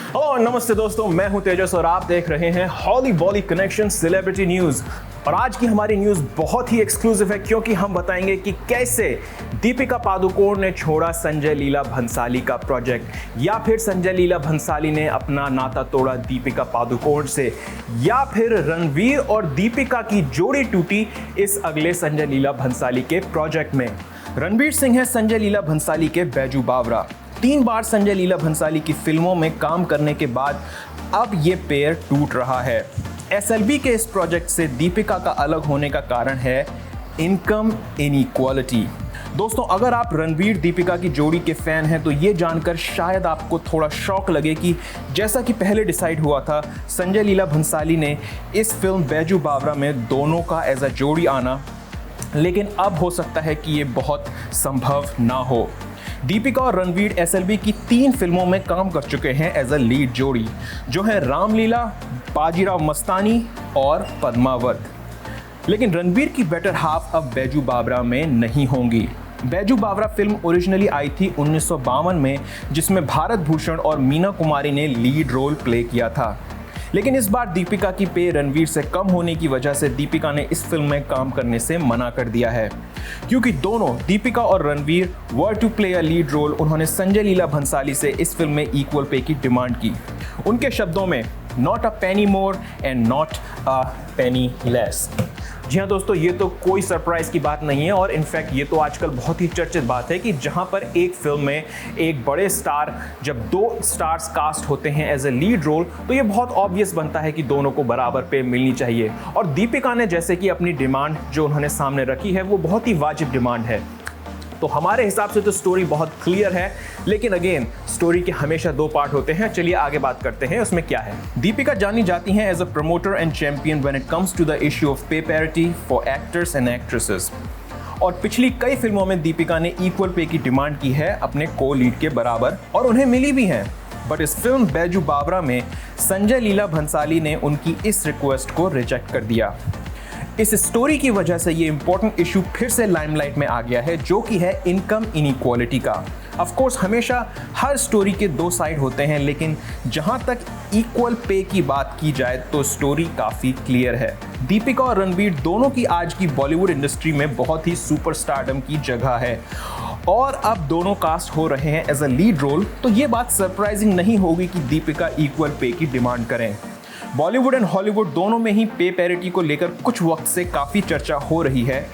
Hello नमस्ते दोस्तों, मैं हूं तेजस और आप देख रहे हैं हॉली बॉली कनेक्शन सेलिब्रिटी न्यूज। और आज की हमारी न्यूज बहुत ही एक्सक्लूसिव है क्योंकि हम बताएंगे कि कैसे दीपिका पादुकोण ने छोड़ा संजय लीला भंसाली का प्रोजेक्ट, या फिर संजय लीला भंसाली ने अपना नाता तोड़ा दीपिका पादुकोण से, या फिर रणवीर और दीपिका की जोड़ी टूटी इस अगले संजय लीला भंसाली के प्रोजेक्ट में। रणवीर सिंह है संजय लीला भंसाली के बैजू बावरा। 3 बार संजय लीला भंसाली की फिल्मों में काम करने के बाद अब ये पेयर टूट रहा है। एसएलबी के इस प्रोजेक्ट से दीपिका का अलग होने का कारण है इनकम इनइक्वालिटी। दोस्तों, अगर आप रणवीर दीपिका की जोड़ी के फैन हैं तो ये जानकर शायद आपको थोड़ा शॉक लगे कि जैसा कि पहले डिसाइड हुआ था, संजय लीला भंसाली ने इस फिल्म बैजू बावरा में दोनों का एज अ जोड़ी आना, लेकिन अब हो सकता है कि ये बहुत संभव ना हो। दीपिका और रणवीर एसएलबी की 3 फिल्मों में काम कर चुके हैं एज अ लीड जोड़ी, जो है रामलीला, बाजीराव मस्तानी और पद्मावत। लेकिन रणवीर की बेटर हाफ अब बैजू बावरा में नहीं होंगी। बैजू बावरा फिल्म ओरिजिनली आई थी 1952 में, जिसमें भारत भूषण और मीना कुमारी ने लीड रोल प्ले किया था। लेकिन इस बार दीपिका की पे रणवीर से कम होने की वजह से दीपिका ने इस फिल्म में काम करने से मना कर दिया है, क्योंकि दोनों दीपिका और Ranveer were to play a lead role. उन्होंने संजय लीला भंसाली से इस फिल्म में इक्वल पे की डिमांड की। उनके शब्दों में, not a penny more and not a penny less. जी हाँ दोस्तों, ये तो कोई सरप्राइज की बात नहीं है, और इनफैक्ट ये तो आजकल बहुत ही चर्चित बात है कि जहाँ पर एक फिल्म में एक बड़े स्टार, जब 2 स्टार्स कास्ट होते हैं एज ए लीड रोल, तो ये बहुत ऑब्वियस बनता है कि दोनों को बराबर पे मिलनी चाहिए। और दीपिका ने जैसे कि अपनी डिमांड जो उन्होंने सामने रखी है वो बहुत ही वाजिब डिमांड है। तो हमारे हिसाब से तो स्टोरी बहुत क्लियर है, लेकिन अगेन स्टोरी के हमेशा 2 पार्ट होते हैं। चलिए आगे बात करते हैं उसमें क्या है। दीपिका जानी जाती हैं as a promoter and champion when it comes to the issue of pay parity for actors and actresses. और पिछली कई फिल्मों में दीपिका ने इक्वल पे की डिमांड की है अपने को लीड के बराबर, और उन्हें मिली भी है। बट इस फिल्म बैजू बावरा में संजय लीला भंसाली ने उनकी इस रिक्वेस्ट को रिजेक्ट कर दिया। इस स्टोरी की वजह से ये इंपॉर्टेंट इशू फिर से लाइमलाइट में आ गया है, जो कि है इनकम इनइक्वालिटी का। ऑफ कोर्स हमेशा हर स्टोरी के 2 साइड होते हैं, लेकिन जहां तक इक्वल पे की बात की जाए तो स्टोरी काफ़ी क्लियर है। दीपिका और रणवीर दोनों की आज की बॉलीवुड इंडस्ट्री में बहुत ही सुपरस्टारडम की जगह है, और अब दोनों कास्ट हो रहे हैं एज अ लीड रोल। तो ये बात सरप्राइजिंग नहीं होगी कि दीपिका इक्वल पे की डिमांड करें। बॉलीवुड एंड हॉलीवुड दोनों में ही पे पैरिटी को लेकर कुछ वक्त से काफ़ी चर्चा हो रही है,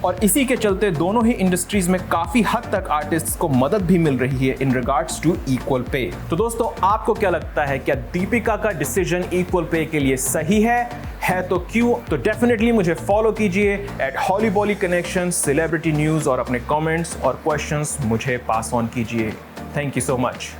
और इसी के चलते दोनों ही इंडस्ट्रीज में काफ़ी हद तक आर्टिस्ट्स को मदद भी मिल रही है in regards two equal pay. तो दोस्तों, आपको क्या लगता है, क्या दीपिका का डिसीजन इक्वल पे के लिए सही है तो क्यों? तो डेफिनेटली मुझे फॉलो कीजिए एट हॉली बॉली कनेक्शन सेलिब्रिटी न्यूज़, और अपने कमेंट्स और क्वेश्चंस मुझे पास ऑन कीजिए। Thank you so much.